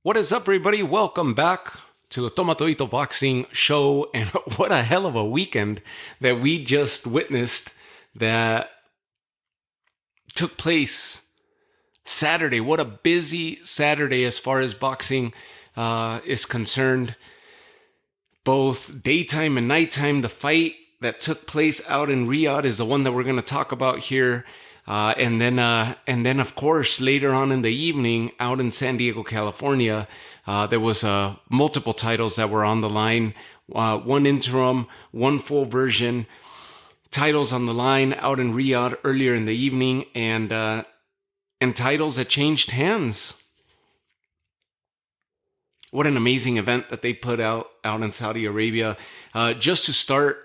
What is up, everybody? Welcome back to the Tomatoito Boxing Show. And what a hell of a weekend that we just witnessed that took place Saturday. What a busy Saturday as far as boxing is concerned. Both daytime and nighttime. The fight that took place out in Riyadh is the one that we're going to talk about here. And then, of course, later on in the evening, out in San Diego, California, there was multiple titles that were on the line. One interim, one full version. Titles on the line out in Riyadh earlier in the evening, and titles that changed hands. What an amazing event that they put out in Saudi Arabia. Just to start.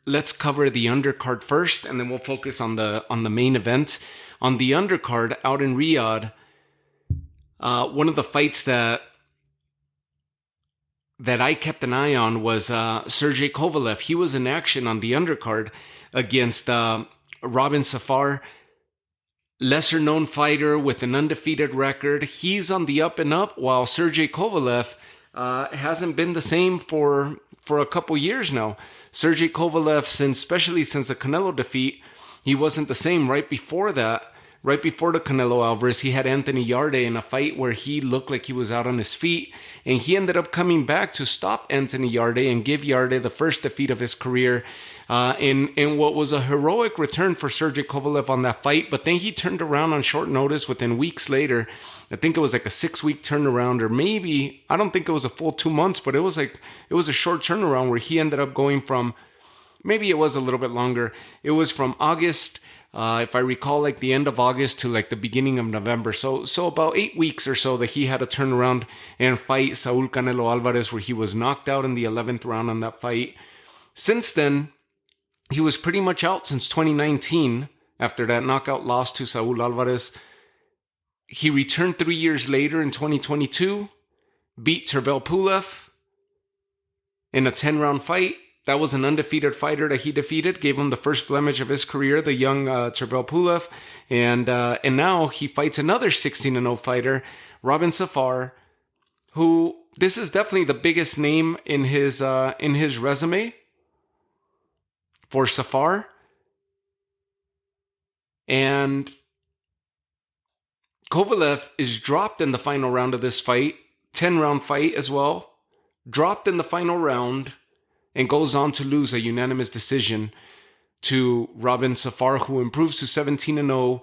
Let's cover the undercard first, and then we'll focus on the main event. On the undercard out in Riyadh, one of the fights that I kept an eye on was Sergey Kovalev. He was in action on the undercard against Robin Safar, lesser-known fighter with an undefeated record. He's on the up and up, while Sergey Kovalev hasn't been the same for a couple years now. Sergey Kovalev, especially since the Canelo defeat, he wasn't the same. Right before that, right before the Canelo Alvarez, he had Anthony Yarde in a fight where he looked like he was out on his feet, and he ended up coming back to stop Anthony Yarde and give Yarde the first defeat of his career in what was a heroic return for Sergey Kovalev on that fight. But then he turned around on short notice within weeks later. I think it was like a 6-week turnaround, or maybe, I don't think it was a full 2 months, but it was a short turnaround where he ended up going from, maybe it was a little bit longer. It was from August, if I recall, like the end of August to like the beginning of November. So about 8 weeks or so that he had to turn around and fight Saul Canelo Alvarez, where he was knocked out in the 11th round on that fight. Since then, he was pretty much out since 2019 after that knockout loss to Saul Alvarez. He returned 3 years later in 2022, beat Tervel Pulev in a 10-round fight. That was an undefeated fighter that he defeated, gave him the first blemish of his career, the young Tervel Pulev. And now he fights another 16-0 fighter, Robin Safar, who, this is definitely the biggest name in his resume for Safar. And Kovalev is dropped in the final round of this fight, 10-round fight as well, dropped in the final round, and goes on to lose a unanimous decision to Robin Safar, who improves to 17-0.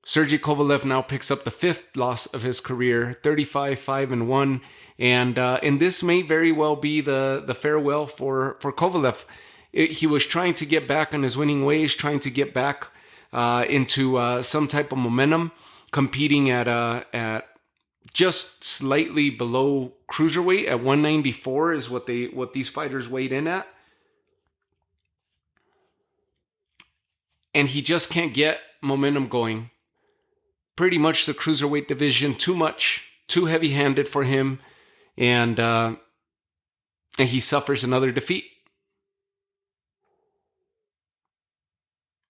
Sergey Kovalev now picks up the 5th loss of his career, 35-5-1, and this may very well be the farewell for Kovalev. He was trying to get back on his winning ways, trying to get back into some type of momentum, competing at just slightly below cruiserweight at 194 is what these fighters weighed in at. And he just can't get momentum going. Pretty much the cruiserweight division, too heavy-handed for him, and he suffers another defeat.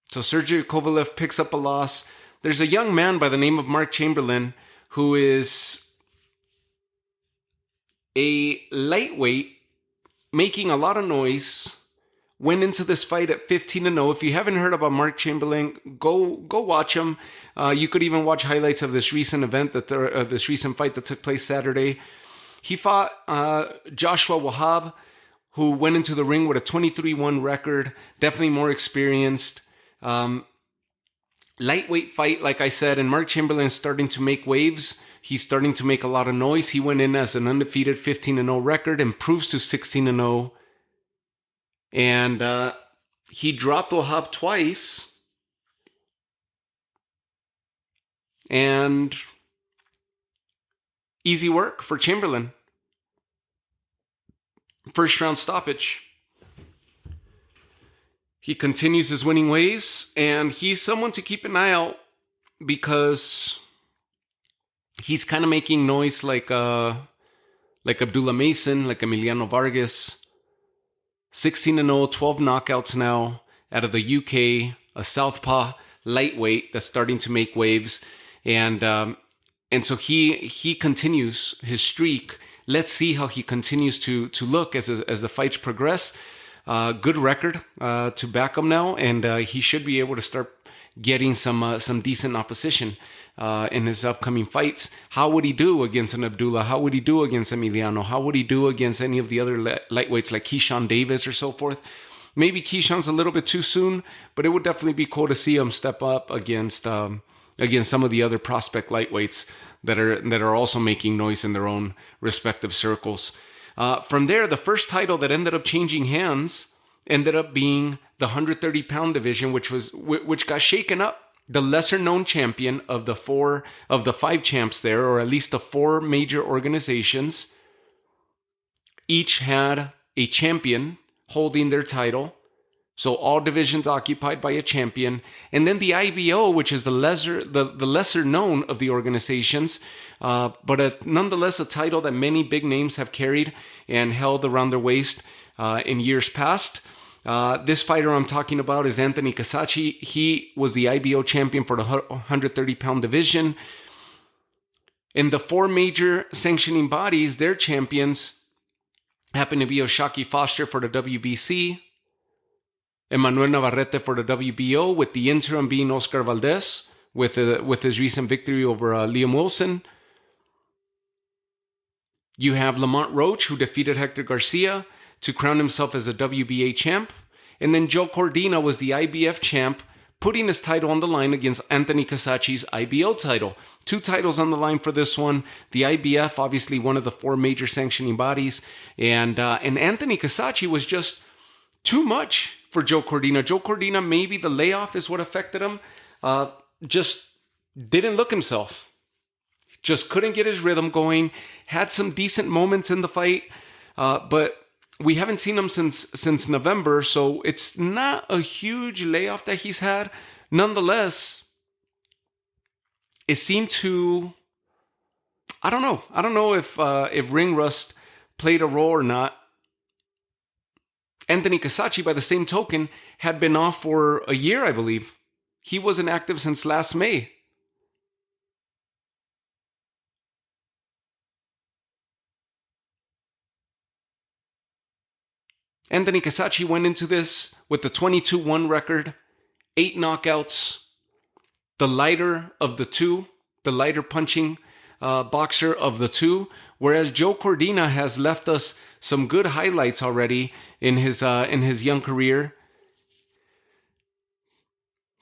So Sergey Kovalev picks up a loss. There's a young man by the name of Mark Chamberlain who is a lightweight making a lot of noise. Went into this fight at 15-0. If you haven't heard about Mark Chamberlain, go watch him. You could even watch highlights of this recent event, this recent fight that took place Saturday. He fought Joshua Wahab, who went into the ring with a 23-1 record, definitely more experienced. Lightweight fight, like I said, and Mark Chamberlain is starting to make waves. He's starting to make a lot of noise. He went in as an undefeated 15-0 record, improves to 16-0. And he dropped Wahab twice. And easy work for Chamberlain. First round stoppage. He continues his winning ways, and he's someone to keep an eye out because he's kind of making noise like Abdullah Mason, like Emiliano Vargas. 16-0, 12 knockouts now out of the UK, a southpaw lightweight that's starting to make waves. And And so he continues his streak. Let's see how he continues to look as the fights progress. Good record to back him now, and he should be able to start getting some decent opposition in his upcoming fights. How would he do against an Abdullah? How would he do against Emiliano? How would he do against any of the other lightweights like Keyshawn Davis or so forth? Maybe Keyshawn's a little bit too soon, but it would definitely be cool to see him step up against some of the other prospect lightweights that are also making noise in their own respective circles. From there, the first title that ended up changing hands ended up being the 130-pound division, which got shaken up. The lesser-known champion of the five champs there, or at least the four major organizations, each had a champion holding their title. So all divisions occupied by a champion. And then the IBO, which is the lesser known of the organizations, but nonetheless a title that many big names have carried and held around their waist in years past. This fighter I'm talking about is Anthony Cacace. He was the IBO champion for the 130-pound division. In the four major sanctioning bodies, their champions happen to be O'Shaquie Foster for the WBC, Emmanuel Navarrete for the WBO, with the interim being Oscar Valdez with his recent victory over Liam Wilson. You have Lamont Roach, who defeated Hector Garcia to crown himself as a WBA champ. And then Joe Cordina was the IBF champ, putting his title on the line against Anthony Cacace's IBO title. Two titles on the line for this one. The IBF, obviously one of the four major sanctioning bodies. And Anthony Cacace was just too much for Joe Cordina. Joe Cordina, maybe the layoff is what affected him. Just didn't look himself. Just couldn't get his rhythm going. Had some decent moments in the fight. But we haven't seen him since November, so it's not a huge layoff that he's had. Nonetheless, it seemed to... I don't know. I don't know if ring rust played a role or not. Anthony Cacace, by the same token, had been off for a year, I believe. He wasn't active since last May. Anthony Cacace went into this with a 22-1 record, 8 knockouts, the lighter of the two, the lighter punching boxer of the two, whereas Joe Cordina has left us some good highlights already in his young career.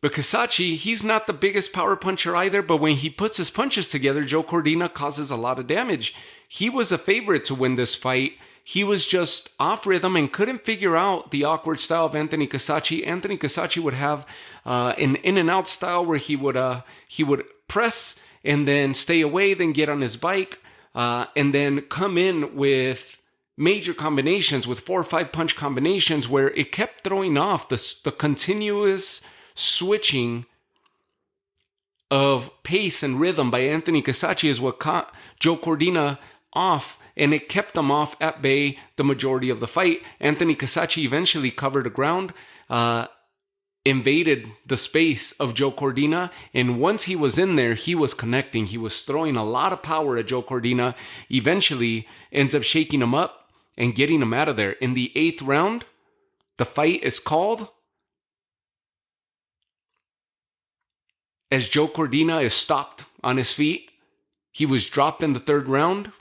But Cacace, he's not the biggest power puncher either, but when he puts his punches together, Joe Cordina causes a lot of damage. He was a favorite to win this fight. He was just off rhythm and couldn't figure out the awkward style of Anthony Cacace. Anthony Cacace would have an in and out style where he would press and then stay away, then get on his bike, and then come in with major combinations, with 4 or 5 punch combinations, where it kept throwing off the continuous switching of pace and rhythm by Anthony Cacace is what caught Joe Cordina off, and it kept them off at bay the majority of the fight. Anthony Cacace eventually covered the ground, invaded the space of Joe Cordina, and once he was in there, he was connecting. He was throwing a lot of power at Joe Cordina, eventually ends up shaking him up and getting him out of there. In the 8th round, the fight is called as Joe Cordina is stopped on his feet. He was dropped in the 3rd round.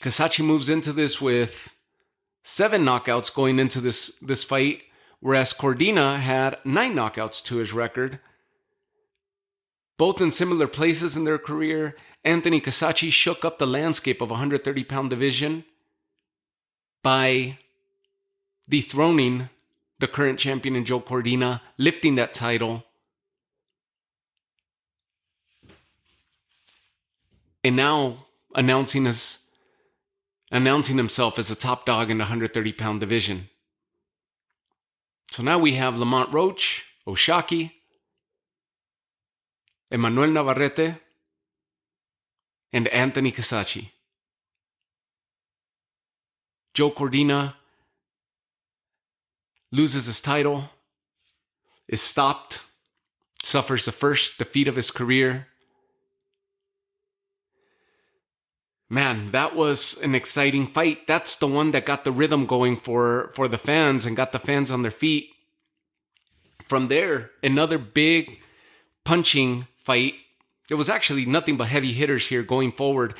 Cacace moves into this with 7 knockouts going into this fight, whereas Cordina had 9 knockouts to his record. Both in similar places in their career, Anthony Cacace shook up the landscape of a 130-pound division by dethroning the current champion in Joe Cordina, lifting that title, and now announcing himself as a top dog in the 130-pound division. So now we have Lamont Roach, O'Shaquie, Emmanuel Navarrete, and Anthony Cacace. Joe Cordina loses his title, is stopped suffers the first defeat of his career. Man, that was an exciting fight. That's the one that got the rhythm going for the fans and got the fans on their feet. From there, another big punching fight. It was actually nothing but heavy hitters here going forward.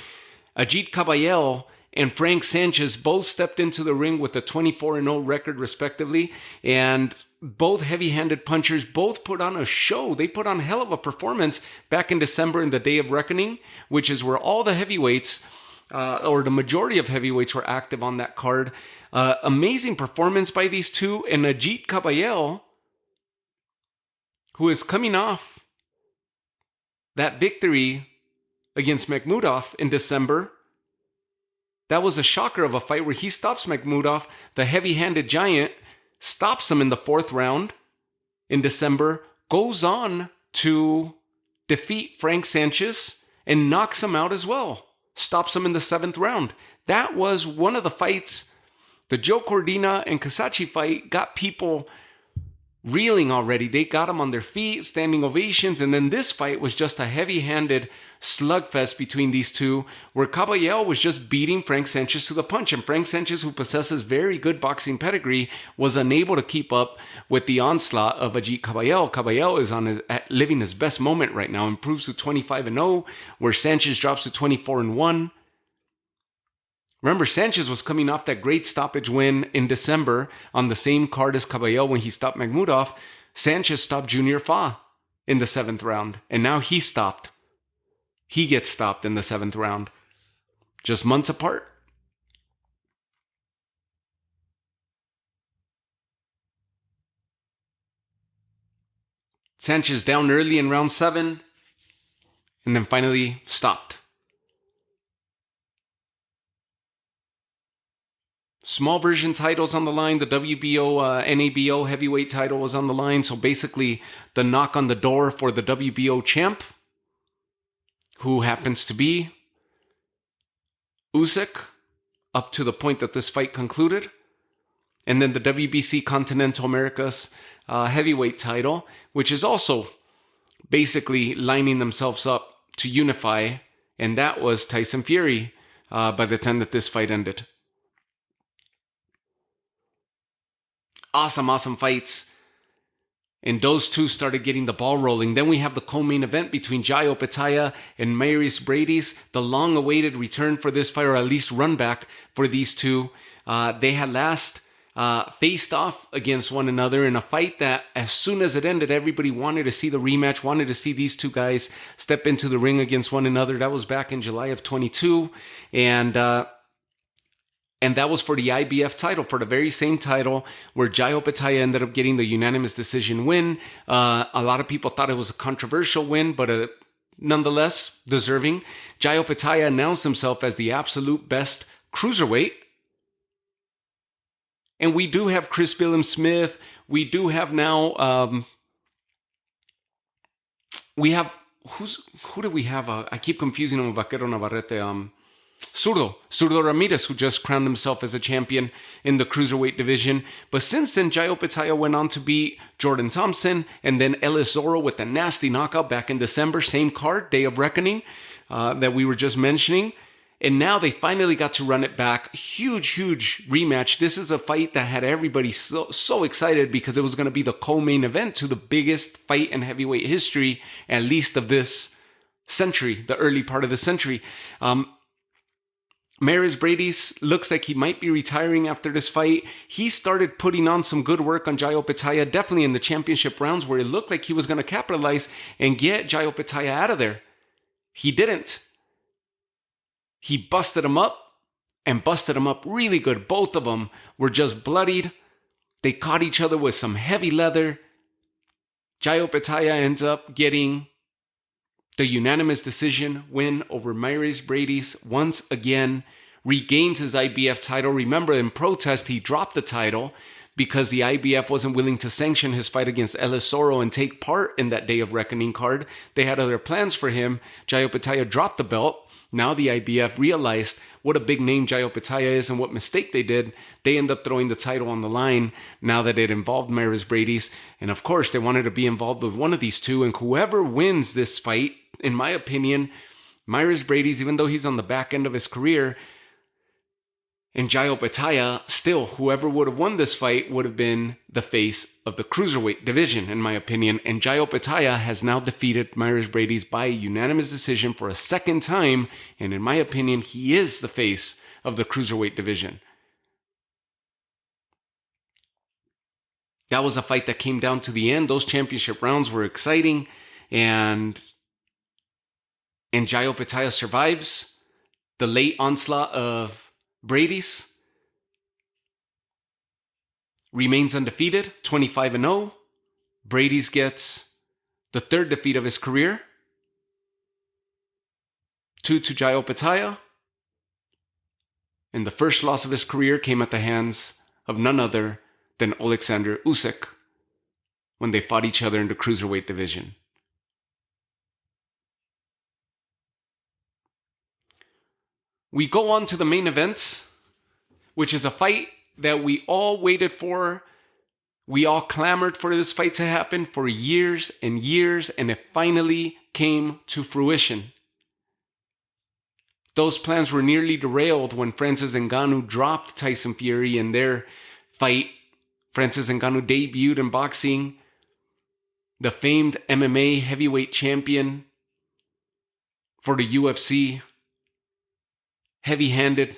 Agit Kabayel and Frank Sanchez both stepped into the ring with a 24-0 record respectively. And both heavy-handed punchers, both put on a show. They put on a hell of a performance back in December in the Day of Reckoning, which is where all the heavyweights, or the majority of heavyweights, were active on that card. Amazing performance by these two. And Agit Kabayel, who is coming off that victory against Makhmudov in December. That was a shocker of a fight where he stops Makhmudov, the heavy-handed giant, stops him in the 4th round in December, goes on to defeat Frank Sanchez and knocks him out as well. Stops him in the 7th round. That was one of the fights. The Joe Cordina and Cacace fight got people reeling already. They got them on their feet, standing ovations, and then this fight was just a heavy-handed slugfest between these two, where Kabayel was just beating Frank Sanchez to the punch, and Frank Sanchez, who possesses very good boxing pedigree, was unable to keep up with the onslaught of Agit Kabayel. Kabayel is living his best moment right now, improves to 25-0, where Sanchez drops to 24-1. Remember, Sanchez was coming off that great stoppage win in December on the same card as Kabayel when he stopped Makhmudov. Sanchez stopped Junior Fa in the 7th round, and now he stopped. He gets stopped in the 7th round. Just months apart. Sanchez down early in round 7, and then finally stopped. Small version titles on the line. The WBO, NABO heavyweight title was on the line. So basically the knock on the door for the WBO champ, who happens to be Usyk, up to the point that this fight concluded. And then the WBC Continental Americas heavyweight title, which is also basically lining themselves up to unify. And that was Tyson Fury by the time that this fight ended. Awesome fights. And those two started getting the ball rolling. Then we have the co-main event between Jai Opetaia and Mairis Breidis. The long-awaited return for this fight, or at least run back for these two. They had last faced off against one another in a fight that, as soon as it ended, everybody wanted to see the rematch, wanted to see these two guys step into the ring against one another. That was back in July of 22. And that was for the IBF title, for the very same title where Jai Opetaia ended up getting the unanimous decision win. A lot of people thought it was a controversial win, but nonetheless deserving. Jai Opetaia announced himself as the absolute best cruiserweight. And we do have Chris Billum-Smith. We do have now, we have, who do we have? I keep confusing him with Vaquero Navarrete. Zurdo Ramirez, who just crowned himself as a champion in the cruiserweight division. But since then, Jai Opetaia went on to beat Jordan Thompson and then Ellis Zorro with a nasty knockout back in December. Same card, Day of Reckoning, that we were just mentioning. And now they finally got to run it back. Huge rematch. This is a fight that had everybody so excited because it was going to be the co-main event to the biggest fight in heavyweight history, at least of this century, the early part of the century. Mairis Breidis looks like he might be retiring after this fight. He started putting on some good work on Jai Opetaia, definitely in the championship rounds where it looked like he was going to capitalize and get Jai Opetaia out of there. He didn't. He busted him up and busted him up really good. Both of them were just bloodied. They caught each other with some heavy leather. Jai Opetaia ends up getting the unanimous decision win over Mairis Breidis once again, regains his IBF title. Remember, in protest, he dropped the title because the IBF wasn't willing to sanction his fight against Elisoro and take part in that Day of Reckoning card. They had other plans for him. Jai Opetaia dropped the belt. Now the IBF realized what a big name Jai Opetaia is and what mistake they did. They end up throwing the title on the line now that it involved Mairis Breidis. And of course, they wanted to be involved with one of these two. And whoever wins this fight, in my opinion, Mairis Breidis, even though he's on the back end of his career, and Jai Opetaia, still, whoever would have won this fight would have been the face of the cruiserweight division, in my opinion. And Jai Opetaia has now defeated Mairis Breidis by unanimous decision for a second time. And in my opinion, he is the face of the cruiserweight division. That was a fight that came down to the end. Those championship rounds were exciting. And Jai Opetaia survives the late onslaught of Breidis, remains undefeated, 25-0. Breidis gets the third defeat of his career, 2 to Jai Opetaia. And the first loss of his career came at the hands of none other than Oleksandr Usyk when they fought each other in the cruiserweight division. We go on to the main event, which is a fight that we all waited for. We all clamored for this fight to happen for years and years, and it finally came to fruition. Those plans were nearly derailed when Francis Ngannou dropped Tyson Fury in their fight. Francis Ngannou debuted in boxing, the famed MMA heavyweight champion for the UFC. Heavy-handed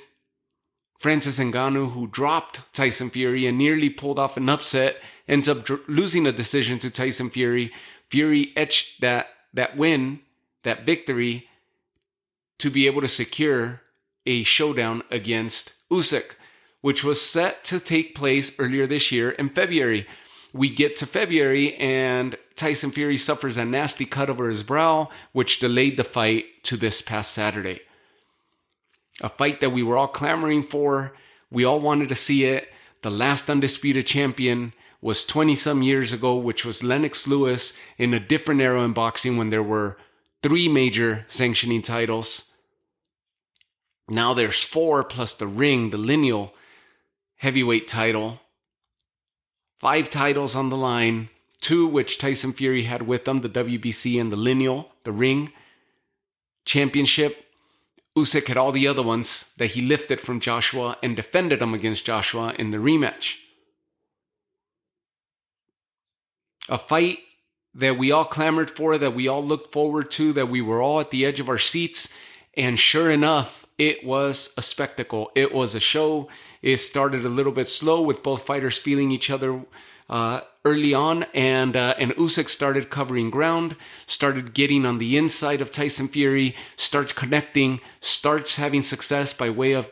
Francis Ngannou, who dropped Tyson Fury and nearly pulled off an upset, ends up losing a decision to Tyson Fury. Fury etched that win, that victory, to be able to secure a showdown against Usyk, which was set to take place earlier this year in February. We get to February and Tyson Fury suffers a nasty cut over his brow, which delayed the fight to this past Saturday. A fight that we were all clamoring for. We all wanted to see it. The last Undisputed Champion was 20-some years ago, which was Lennox Lewis, in a different era in boxing when there were 3 major sanctioning titles. Now there's 4 plus the ring, the lineal heavyweight title. 5 titles on the line, 2 which Tyson Fury had with him, the WBC and the lineal, the ring championship. Usyk had all the other ones that he lifted from Joshua and defended them against Joshua in the rematch. A fight that we all clamored for, that we all looked forward to, that we were all at the edge of our seats. And sure enough, it was a spectacle. It was a show. It started a little bit slow with both fighters feeling each other early on, and Usyk started covering ground, started getting on the inside of Tyson Fury, starts connecting, starts having success by way of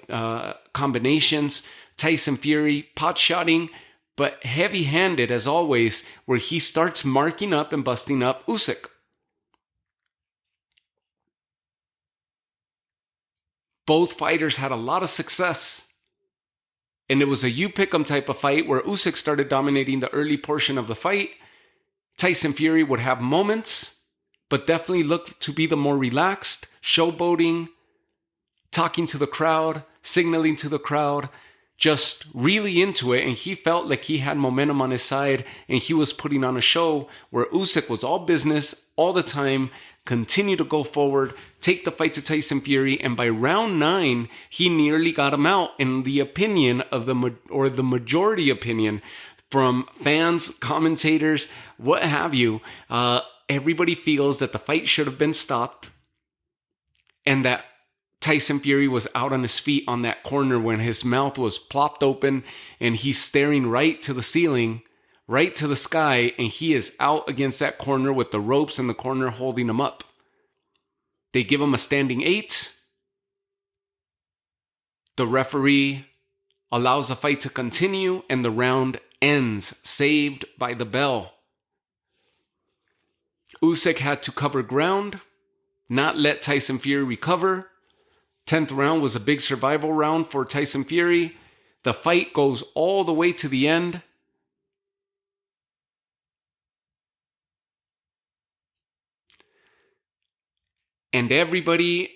combinations. Tyson Fury pot-shotting, but heavy-handed as always, where he starts marking up and busting up Usyk. Both fighters had a lot of success. And it was a you-pick-em type of fight where Usyk started dominating the early portion of the fight. Tyson Fury would have moments, but definitely looked to be the more relaxed, showboating, talking to the crowd, signaling to the crowd, just really into it. And he felt like he had momentum on his side and he was putting on a show where Usyk was all business all the time, continue to go forward, take the fight to Tyson Fury, and by round 9, he nearly got him out. In the opinion of the majority opinion from fans, commentators, what have you, everybody feels that the fight should have been stopped and that Tyson Fury was out on his feet on that corner when his mouth was plopped open and he's staring right to the ceiling, right to the sky, and he is out against that corner with the ropes in the corner holding him up. They give him a standing 8. The referee allows the fight to continue and the round ends, saved by the bell. Usyk had to cover ground, not let Tyson Fury recover. 10th round was a big survival round for Tyson Fury. The fight goes all the way to the end. And everybody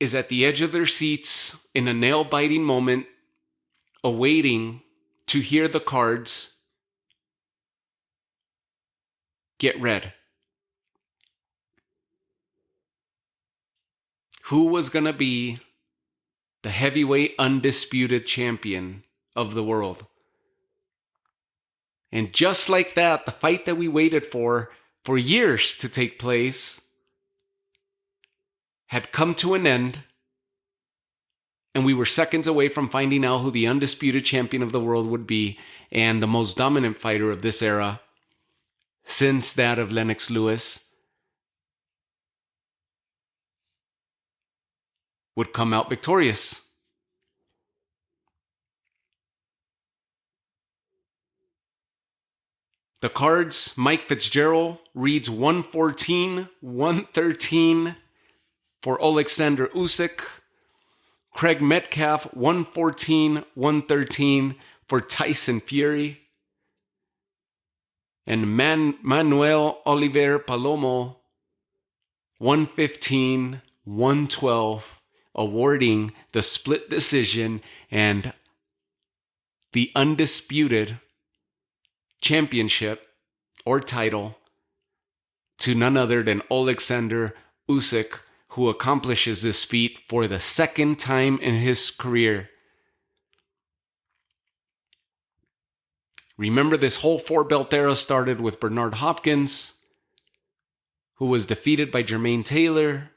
is at the edge of their seats in a nail-biting moment, awaiting to hear the cards get read. Who was going to be the heavyweight undisputed champion of the world? And just like that, the fight that we waited for years to take place had come to an end, and we were seconds away from finding out who the undisputed champion of the world would be, and the most dominant fighter of this era, since that of Lennox Lewis, would come out victorious. The cards, Mike Fitzgerald reads 114, 113 for Oleksandr Usyk. Craig Metcalf, 114, 113 for Tyson Fury. And Manuel Oliver Palomo, 115, 112, awarding the split decision and the undisputed championship or title to none other than Oleksandr Usyk, who accomplishes this feat for the second time in his career. Remember, this whole four-belt era started with Bernard Hopkins, who was defeated by Jermaine Taylor.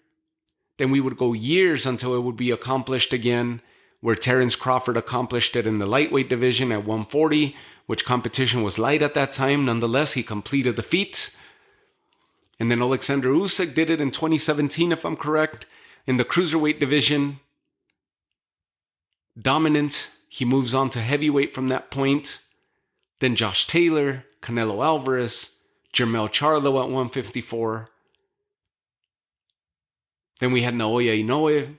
Then we would go years until it would be accomplished again, where Terence Crawford accomplished it in the lightweight division at 140, which competition was light at that time. Nonetheless, he completed the feat. And then Oleksandr Usyk did it in 2017, if I'm correct, in the cruiserweight division. Dominant. He moves on to heavyweight from that point. Then Josh Taylor, Canelo Alvarez, Jermell Charlo at 154. Then we had Naoya Inoue,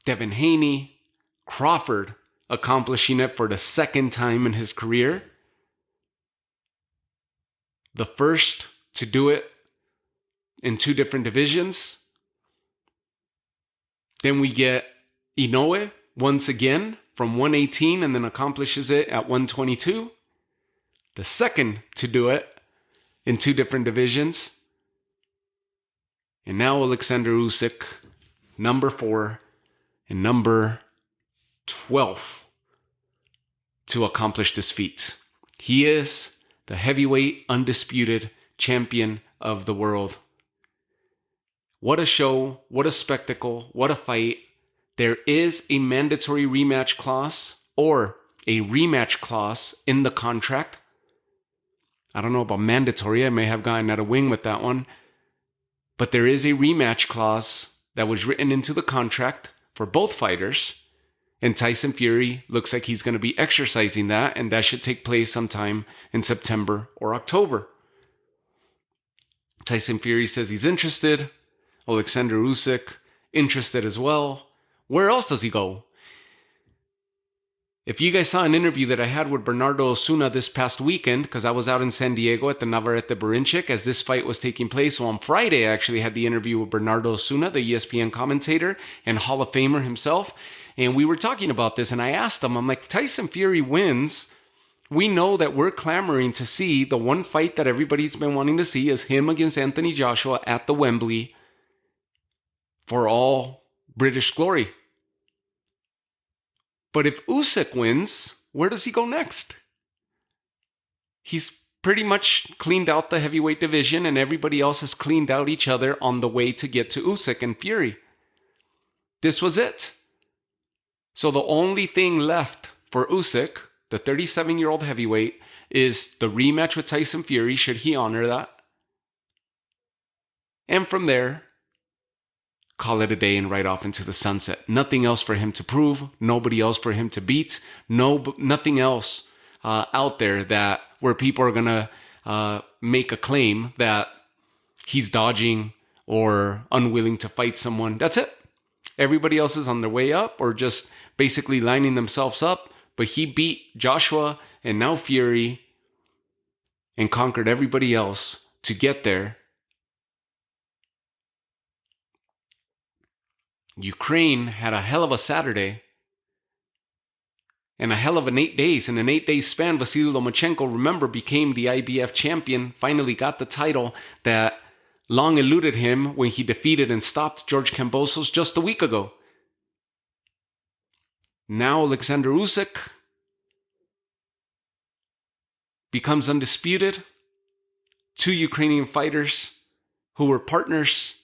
Devin Haney, Crawford accomplishing it for the second time in his career. The first to do it in two different divisions. Then we get Inoue once again from 118 and then accomplishes it at 122. The second to do it in two different divisions. And now Oleksandr Usyk, number 4 and number 12 to accomplish this feat. He is the heavyweight undisputed champion of the world. What a show, what a spectacle, what a fight. There is a mandatory rematch clause or a rematch clause in the contract. I don't know about mandatory. I may have gotten out of wing with that one. But there is a rematch clause that was written into the contract for both fighters. And Tyson Fury looks like he's going to be exercising that. And that should take place sometime in September or October. Tyson Fury says he's interested. Oleksandr Usyk, interested as well. Where else does he go? If you guys saw an interview that I had with Bernardo Osuna this past weekend, because I was out in San Diego at the Navarrete Berinchik as this fight was taking place. So on Friday, I actually had the interview with Bernardo Osuna, the ESPN commentator and Hall of Famer himself. And we were talking about this, and I asked him, I'm like, if Tyson Fury wins, we know that we're clamoring to see the one fight that everybody's been wanting to see is him against Anthony Joshua at the Wembley for all British glory. But if Usyk wins, where does he go next? He's pretty much cleaned out the heavyweight division, and everybody else has cleaned out each other on the way to get to Usyk and Fury. This was it. So the only thing left for Usyk, the 37-year-old heavyweight, is the rematch with Tyson Fury, should he honor that. And from there, call it a day and ride off into the sunset. Nothing else for him to prove. Nobody else for him to beat. Nothing else out there that where people are going to make a claim that he's dodging or unwilling to fight someone. That's it. Everybody else is on their way up or just basically lining themselves up. But he beat Joshua and now Fury and conquered everybody else to get there. Ukraine had a hell of a Saturday and a hell of an 8 days. In an 8-day span, Vasily Lomachenko, remember, became the IBF champion, finally got the title that long eluded him when he defeated and stopped George Kambosos just a week ago. Now Oleksandr Usyk becomes undisputed. 2 Ukrainian fighters who were partners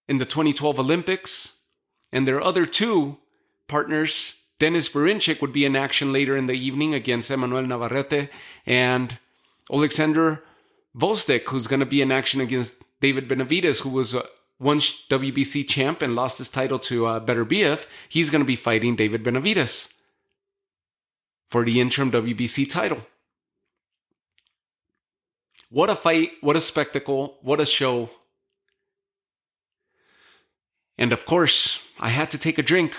in the 2012 Olympics, and their other 2 partners, Denis Berinchik, would be in action later in the evening against Emmanuel Navarrete, and Alexander Volstek, who's going to be in action against David Benavidez, who was once WBC champ and lost his title to Beterbiev. He's going to be fighting David Benavidez for the interim WBC title. What a fight, what a spectacle, what a show. And of course, I had to take a drink.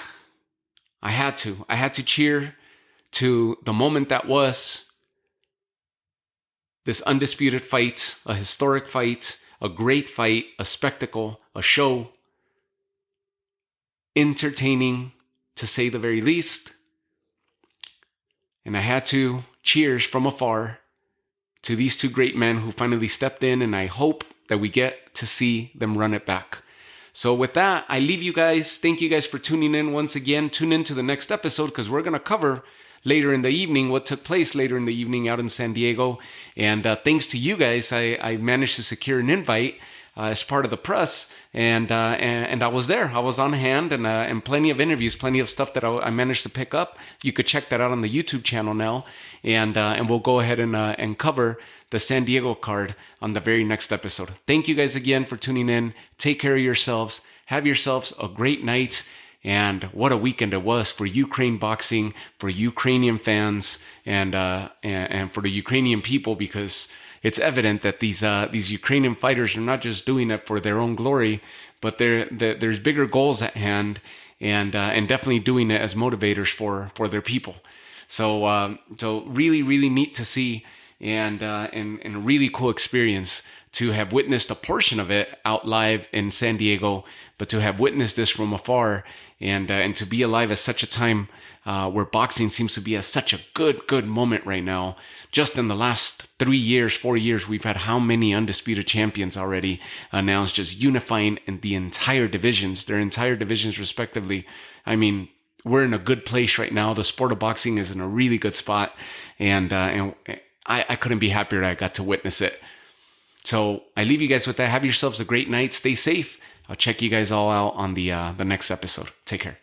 I had to cheer to the moment that was this undisputed fight, a historic fight, a great fight, a spectacle, a show, entertaining to say the very least. And I had to cheers from afar to these 2 great men who finally stepped in, and I hope that we get to see them run it back. So with that, I leave you guys. Thank you guys for tuning in once again. Tune in to the next episode because we're going to cover later in the evening what took place later in the evening out in San Diego. And thanks to you guys, I managed to secure an invite as part of the press, and I was there. I was on hand, and plenty of interviews, plenty of stuff that I managed to pick up. You could check that out on the YouTube channel now, and we'll go ahead and cover the San Diego card on the very next episode. Thank you guys again for tuning in. Take care of yourselves. Have yourselves a great night. And what a weekend it was for Ukraine boxing, for Ukrainian fans, and for the Ukrainian people, because it's evident that these Ukrainian fighters are not just doing it for their own glory, but there's bigger goals at hand, and definitely doing it as motivators for their people. So really, really neat to see, and a really cool experience to have witnessed a portion of it out live in San Diego, but to have witnessed this from afar, and to be alive at such a time where boxing seems to be at such a good moment right now. Just in the last 3 years, 4 years, we've had how many undisputed champions already announced, just unifying in the entire divisions, their entire divisions respectively. I mean, we're in a good place right now. The sport of boxing is in a really good spot, and I couldn't be happier that I got to witness it. So I leave you guys with that. Have yourselves a great night. Stay safe. I'll check you guys all out on the next episode. Take care.